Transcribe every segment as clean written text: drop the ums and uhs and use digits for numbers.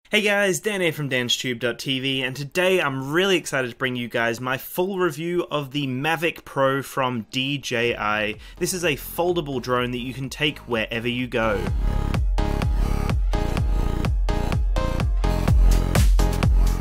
Hey guys, Dan here from DansTube.TV, and today I'm really excited to bring you guys my full review of the Mavic Pro from DJI. This is a foldable drone that you can take wherever you go.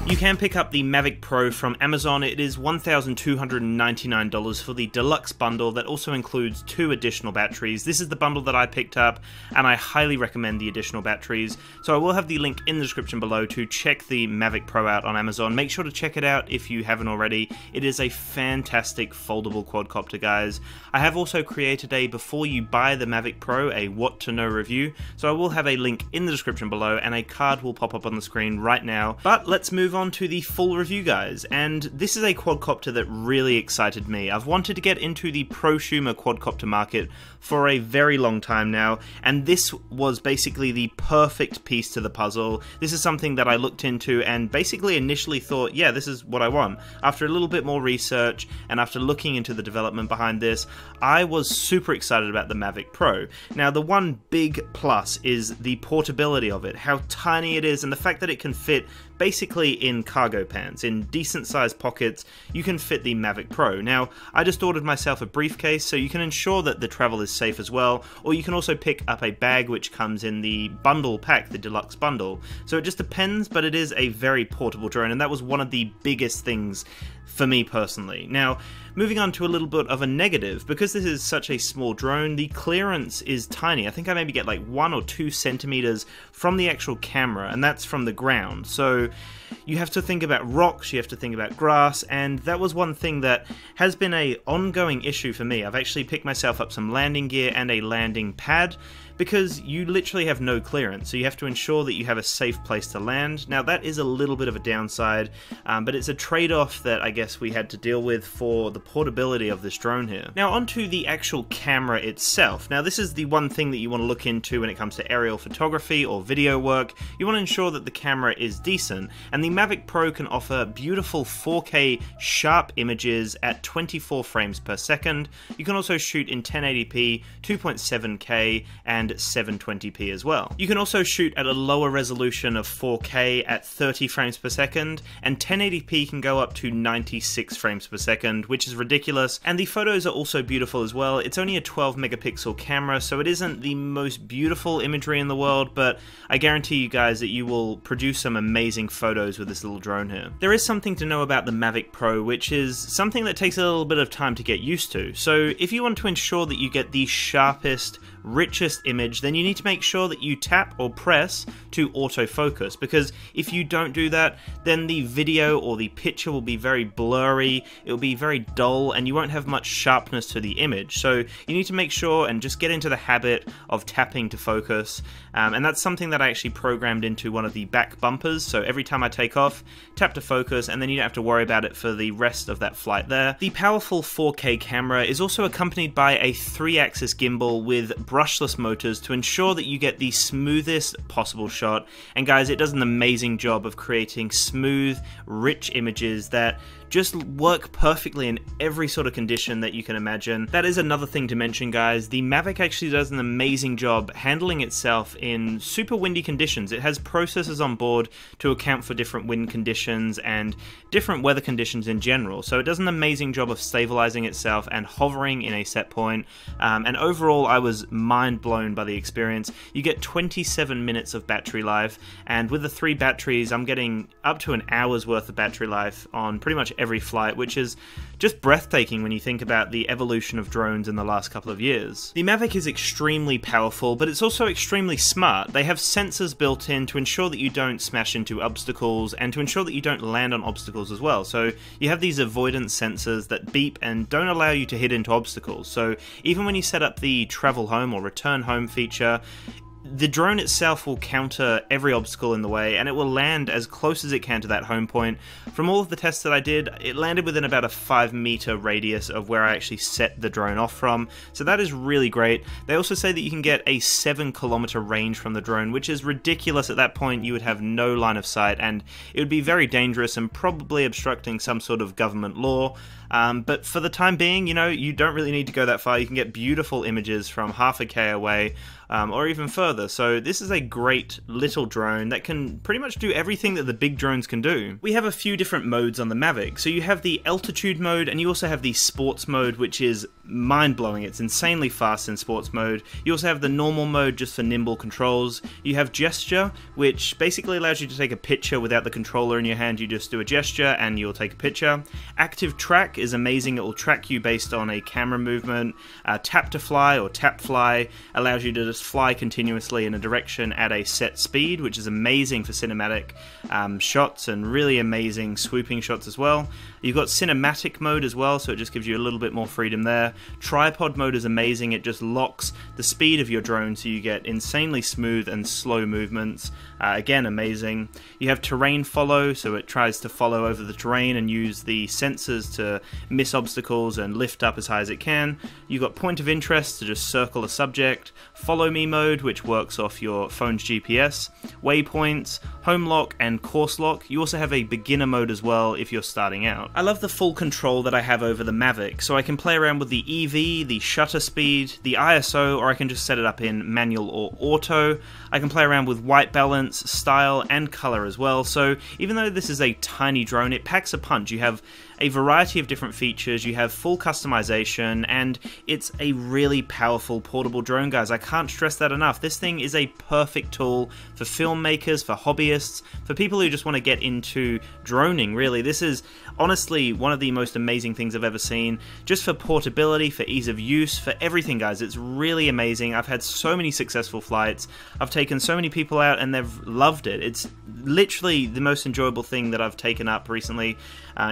You can pick up the Mavic Pro from Amazon. It is $1,299 for the deluxe bundle that also includes 2 additional batteries. This is the bundle that I picked up, and I highly recommend the additional batteries. So I will have the link in the description below to check the Mavic Pro out on Amazon. Make sure to check it out if you haven't already. It is a fantastic foldable quadcopter, guys. I have also created a before you buy the Mavic Pro, a what to know review. So I will have a link in the description below, and a card will pop up on the screen right now. But let's move on to the full review, guys, and this is a quadcopter that really excited me. I've wanted to get into the prosumer quadcopter market for a very long time now, and this was basically the perfect piece to the puzzle. This is something that I looked into and basically initially thought, yeah, this is what I want. After a little bit more research and after looking into the development behind this, I was super excited about the Mavic Pro. Now, the one big plus is the portability of it, how tiny it is, and the fact that it can fit basically in cargo pants, in decent sized pockets. You can fit the Mavic Pro. Now, I just ordered myself a briefcase, so you can ensure that the travel is safe as well, or you can also pick up a bag which comes in the bundle pack, the deluxe bundle. So it just depends, but it is a very portable drone, and that was one of the biggest things for me personally. Now, moving on to a little bit of a negative, because this is such a small drone, the clearance is tiny. I think I maybe get like 1 or 2 centimeters from the actual camera, and that's from the ground. So you have to think about rocks, you have to think about grass, and that was one thing that has been an ongoing issue for me. I've actually picked myself up some landing gear and a landing pad, because you literally have no clearance, so you have to ensure that you have a safe place to land. Now, that is a little bit of a downside, but it's a trade-off that I guess we had to deal with for the portability of this drone here. Now, onto the actual camera itself. Now, this is the one thing that you want to look into when it comes to aerial photography or video work. You want to ensure that the camera is decent, and the Mavic Pro can offer beautiful 4K sharp images at 24 frames per second. You can also shoot in 1080p, 2.7K, and 720p as well. You can also shoot at a lower resolution of 4K at 30 frames per second, and 1080p can go up to 96 frames per second, which is ridiculous. And the photos are also beautiful as well. It's only a 12 megapixel camera, so it isn't the most beautiful imagery in the world, but I guarantee you guys that you will produce some amazing photos with this little drone here. There is something to know about the Mavic Pro, which is something that takes a little bit of time to get used to. So if you want to ensure that you get the sharpest, richest image, then you need to make sure that you tap or press to autofocus, because if you don't do that, then the video or the picture will be very blurry, it will be very dull, and you won't have much sharpness to the image. So you need to make sure and just get into the habit of tapping to focus, and that's something that I actually programmed into one of the back bumpers, so every time I take off, tap to focus, and then you don't have to worry about it for the rest of that flight there. The powerful 4K camera is also accompanied by a 3-axis gimbal with brushless motors to ensure that you get the smoothest possible shot. And guys, it does an amazing job of creating smooth, rich images that just work perfectly in every sort of condition that you can imagine. That is another thing to mention, guys. The Mavic actually does an amazing job handling itself in super windy conditions. It has processors on board to account for different wind conditions and different weather conditions in general. So it does an amazing job of stabilizing itself and hovering in a set point. And overall, I was mind blown by the experience. You get 27 minutes of battery life, and with the 3 batteries, I'm getting up to an hour's worth of battery life on pretty much every flight, which is just breathtaking when you think about the evolution of drones in the last couple of years. The Mavic is extremely powerful, but it's also extremely smart. They have sensors built in to ensure that you don't smash into obstacles and to ensure that you don't land on obstacles as well. So you have these avoidance sensors that beep and don't allow you to hit into obstacles. So even when you set up the travel home or return home feature, the drone itself will counter every obstacle in the way, and it will land as close as it can to that home point. From all of the tests that I did, it landed within about a 5-meter radius of where I actually set the drone off from, so that is really great. They also say that you can get a 7-kilometer range from the drone, which is ridiculous. At that point, you would have no line of sight, and it would be very dangerous and probably obstructing some sort of government law. But for the time being, you know, you don't really need to go that far. You can get beautiful images from half a K away or even further. So this is a great little drone that can pretty much do everything that the big drones can do. We have a few different modes on the Mavic. So you have the altitude mode, and you also have the sports mode, which is mind-blowing. It's insanely fast in sports mode. You also have the normal mode just for nimble controls. You have gesture, which basically allows you to take a picture without the controller in your hand. You just do a gesture and you'll take a picture. Active track is amazing. It will track you based on a camera movement. Tap to fly or tap fly allows you to just fly continuously in a direction at a set speed, which is amazing for cinematic shots and really amazing swooping shots as well. You've got cinematic mode as well, so it just gives you a little bit more freedom there. Tripod mode is amazing. It just locks the speed of your drone so you get insanely smooth and slow movements. Again, amazing. You have terrain follow, so it tries to follow over the terrain and use the sensors to miss obstacles and lift up as high as it can. You've got point of interest to just circle a subject. Follow me mode, which works off your phone's GPS. Waypoints, home lock, and course lock. You also have a beginner mode as well if you're starting out. I love the full control that I have over the Mavic, so I can play around with the EV, the shutter speed, the ISO, or I can just set it up in manual or auto. I can play around with white balance, style, and color as well. So even though this is a tiny drone, it packs a punch. You have a variety of different features, you have full customization, and it's a really powerful portable drone, guys. I can't stress that enough. This thing is a perfect tool for filmmakers, for hobbyists, for people who just want to get into droning, really. This is honestly one of the most amazing things I've ever seen, just for portability, for ease of use, for everything, guys. It's really amazing. I've had so many successful flights. I've taken so many people out and they've loved it. It's literally the most enjoyable thing that I've taken up recently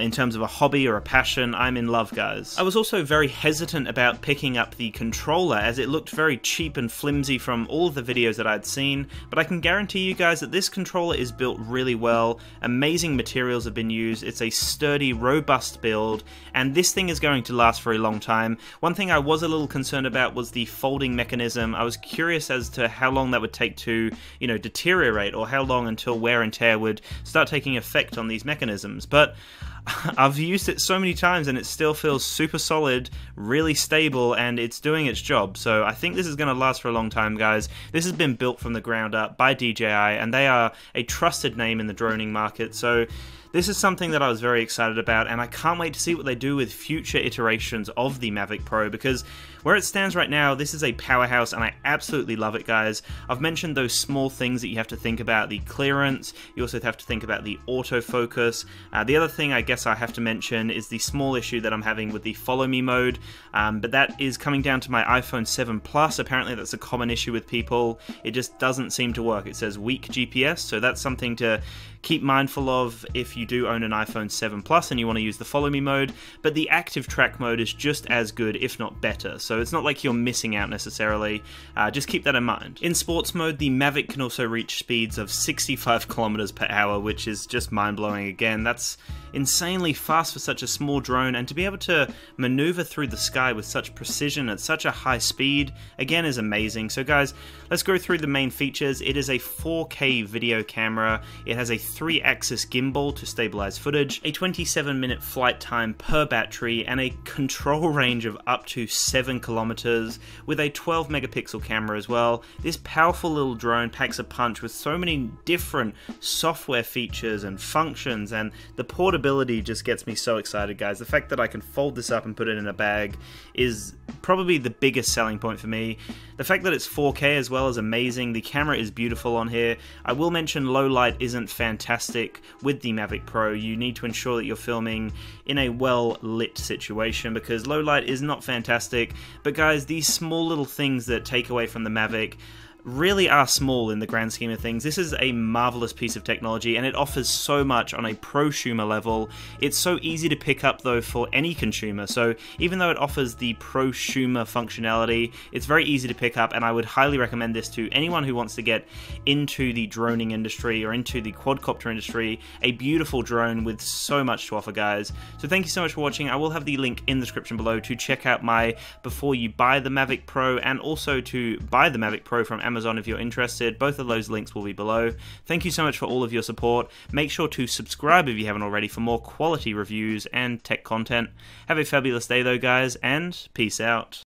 in terms of a hobby or a passion. I'm in love, guys. I was also very hesitant about picking up the controller as it looked very cheap and flimsy from all of the videos that I'd seen, but I can guarantee you guys that this controller is built really well. Amazing materials have been used. It's a sturdy, robust build, and this thing is going to last for a long time. One thing I was a little concerned about was the folding mechanism. I was curious as to how long that would take to, deteriorate, or how long until wear and tear would start taking effect on these mechanisms, but I've used it so many times and it still feels super solid, really stable, and it's doing its job. So I think this is going to last for a long time, guys. This has been built from the ground up by DJI, and they are a trusted name in the droning market. So this is something that I was very excited about, and I can't wait to see what they do with future iterations of the Mavic Pro, because where it stands right now, this is a powerhouse, and I absolutely love it, guys. I've mentioned those small things that you have to think about, the clearance. You also have to think about the autofocus. The other thing I guess I have to mention is the small issue that I'm having with the follow me mode, but that is coming down to my iPhone 7 Plus. Apparently that's a common issue with people. It just doesn't seem to work. It says weak GPS, so that's something to keep mindful of if you do own an iPhone 7 Plus and you want to use the follow me mode, but the active track mode is just as good, if not better, so it's not like you're missing out necessarily. Just keep that in mind. In sports mode, the Mavic can also reach speeds of 65 kilometers per hour, which is just mind-blowing. Again, that's insanely fast for such a small drone, and to be able to maneuver through the sky with such precision at such a high speed, again, is amazing. So guys, let's go through the main features. It is a 4K video camera. It has a 3-axis gimbal to stabilize footage, a 27-minute flight time per battery, and a control range of up to 7 kilometers with a 12 megapixel camera as well. This powerful little drone packs a punch with so many different software features and functions, and the portability just gets me so excited, guys. The fact that I can fold this up and put it in a bag is probably the biggest selling point for me. The fact that it's 4K as well is amazing. The camera is beautiful on here. I will mention low light isn't fantastic with the Mavic Pro. You need to ensure that you're filming in a well lit situation, because low light is not fantastic. But guys, these small little things that take away from the Mavic really are small in the grand scheme of things. This is a marvelous piece of technology, and it offers so much on a prosumer level. It's so easy to pick up though for any consumer, so even though it offers the prosumer functionality, it's very easy to pick up, and I would highly recommend this to anyone who wants to get into the droning industry or into the quadcopter industry. A beautiful drone with so much to offer, guys. So thank you so much for watching. I will have the link in the description below to check out my before you buy the Mavic Pro, and also to buy the Mavic Pro from Amazon if you're interested. Both of those links will be below. Thank you so much for all of your support. Make sure to subscribe if you haven't already for more quality reviews and tech content. Have a fabulous day though, guys, and peace out.